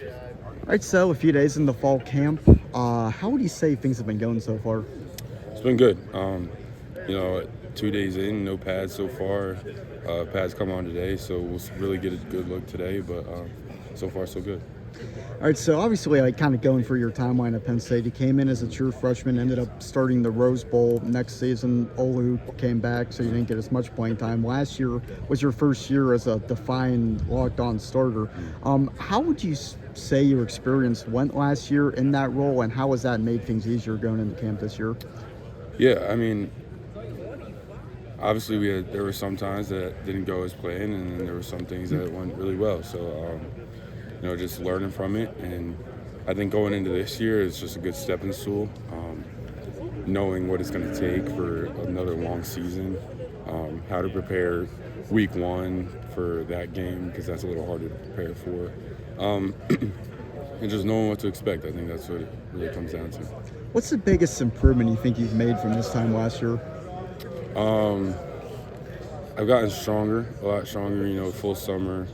All right, so a few days in the fall camp. How would you say things have been going so far? It's been good. 2 days in, no pads so far. Pads come on today, so we'll really get a good look today. But so far, so good. All right, so obviously, like kind of going through your timeline at Penn State, you came in as a true freshman, ended up starting the Rose Bowl next season. Olu came back, so you didn't get as much playing time. Last year was your first year as a defined, locked-on starter. How would you say your experience went last year in that role, and how has that made things easier going into camp this year? Yeah, I mean, obviously there were some times that didn't go as planned, and then there were some things that went really well. So, just learning from it, and I think going into this year is just a good stepping stool. Knowing what it's going to take for another long season, how to prepare week one for that game because that's a little harder to prepare for, and just knowing what to expect. I think that's what it really comes down to. What's the biggest improvement you think you've made from this time last year? I've gotten stronger, a lot stronger, full summer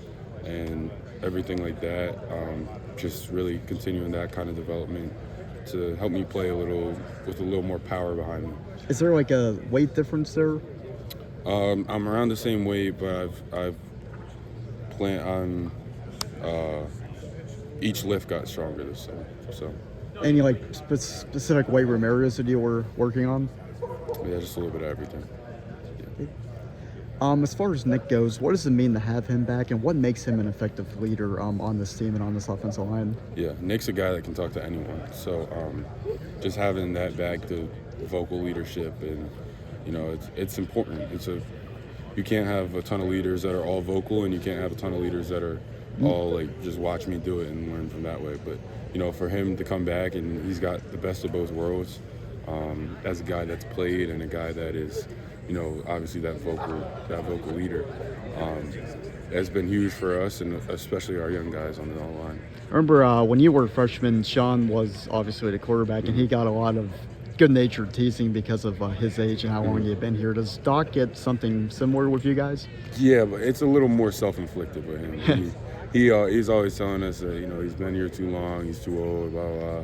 and everything like that. Just really continuing that kind of development to help me play with a little more power behind me. Is there like a weight difference there? I'm around the same weight, but I've planned on each lift got stronger this summer. So Any like specific weight room areas that you were working on? yeah, just a little bit of everything. As far as Nick goes, what does it mean to have him back, and what makes him an effective leader on this team and on this offensive line? Yeah, Nick's a guy that can talk to anyone. So just having that back to vocal leadership, and it's important. You can't have a ton of leaders that are all vocal, and you can't have a ton of leaders that are all like just watch me do it and learn from that way. But for him to come back, and he's got the best of both worlds. As a guy that's played and a guy that is, obviously that vocal leader, has been huge for us, and especially our young guys on the line. I remember when you were a freshman, Sean was obviously the quarterback, and he got a lot of good-natured teasing because of his age and how long he had been here. Does Doc get something similar with you guys? Yeah, but it's a little more self-inflicted with him. He's always telling us that he's been here too long, he's too old, blah blah. Blah.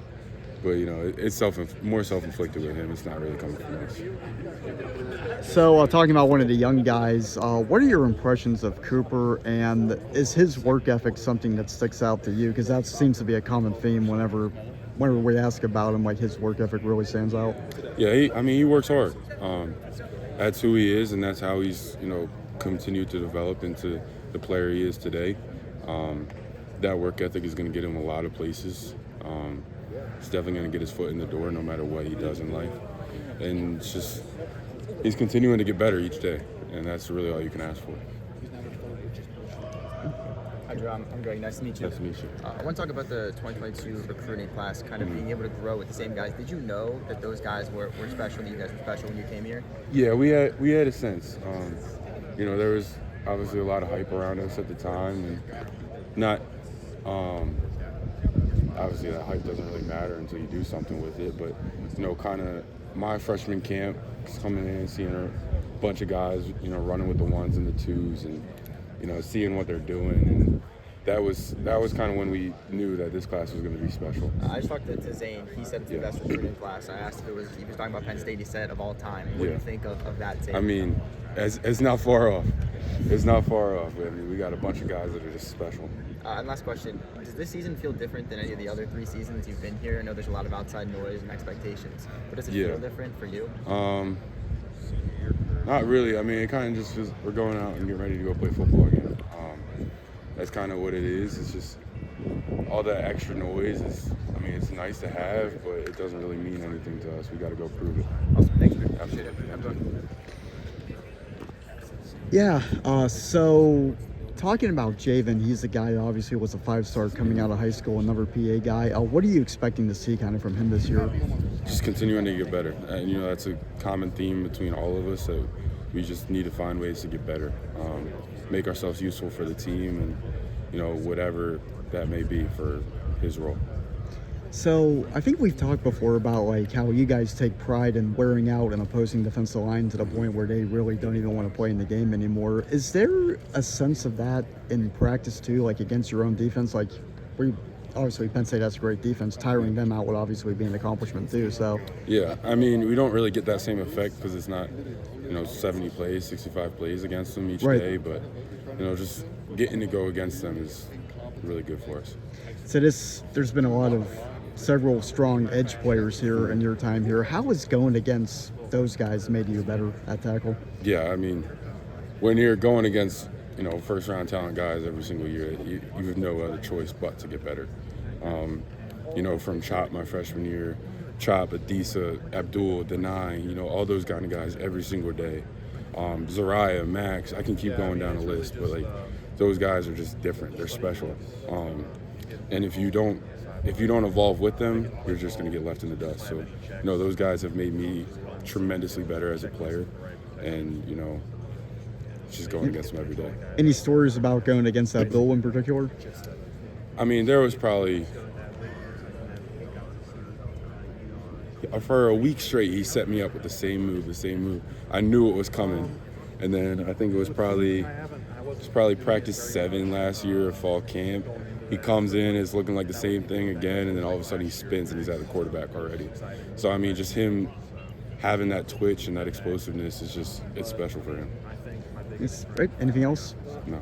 But it's more self-inflicted with him. It's not really coming from us. So, talking about one of the young guys, what are your impressions of Cooper, and is his work ethic something that sticks out to you? Because that seems to be a common theme whenever we ask about him. Like, his work ethic really stands out. Yeah, he works hard. That's who he is, and that's how he's continued to develop into the player he is today. That work ethic is going to get him a lot of places. He's definitely going to get his foot in the door no matter what he does in life. And he's continuing to get better each day, and that's really all you can ask for. Hi, Drew. I'm Greg. Nice to meet you. Nice to meet you. I want to talk about the 2022 recruiting class, kind of being able to grow with the same guys. Did you know that those guys were special, that you guys were special when you came here? Yeah, we had a sense. There was obviously a lot of hype around us at the time, and not obviously that hype doesn't really matter until you do something with it. But kind of my freshman camp, coming in, seeing a bunch of guys, running with the ones and the twos, and seeing what they're doing, and that was kind of when we knew that this class was going to be special. I just talked to Zane. He said it's the best recruiting class. I asked if he was talking about Penn State. He said of all time. What do you think of that, Zane? I mean, it's not far off. It's not far off. I mean, we got a bunch of guys that are just special. And last question, does this season feel different than any of the other 3 seasons you've been here? I know there's a lot of outside noise and expectations, but does it feel different for you? Not really. I mean, it kind of just feels we're going out and getting ready to go play football again. That's kind of what it is. It's just all that extra noise it's nice to have, but it doesn't really mean anything to us. We got to go prove it. Awesome. Thanks, man. Absolutely. Yeah, so talking about Javen, he's a guy that obviously was a 5-star coming out of high school, another PA guy. What are you expecting to see kind of from him this year? Just continuing to get better. And, that's a common theme between all of us, that we just need to find ways to get better, make ourselves useful for the team, and, whatever that may be for his role. So I think we've talked before about like how you guys take pride in wearing out an opposing defensive line to the point where they really don't even want to play in the game anymore. Is there a sense of that in practice too, like against your own defense? Like, were you obviously Penn State has a great defense. Tiring them out would obviously be an accomplishment too. So Yeah, I mean, we don't really get that same effect because it's not, 70 plays, 65 plays against them each Right. day. But, just getting to go against them is really good for us. So there's been several strong edge players here in your time here. How has going against those guys made you better at tackle? Yeah, I mean, when you're going against, first-round talent guys every single year, you have no other choice but to get better. From Chop my freshman year, Chop, Adisa, Abdul, Nittany, all those kind of guys every single day. Zariah, Max, I can keep going down the list, but those guys are just different. They're special. And if you don't evolve with them, you're just going to get left in the dust. So, those guys have made me tremendously better as a player, and just going against them every day. Any stories about going against Abdul in particular? I mean, there was probably for a week straight he set me up with the same move. I knew it was coming, and then I think it was probably practice 7 last year of fall camp. He comes in, it's looking like the same thing again, and then all of a sudden he spins and he's at the quarterback already. So I mean, just him having that twitch and that explosiveness it's special for him. It's great. Anything else? No.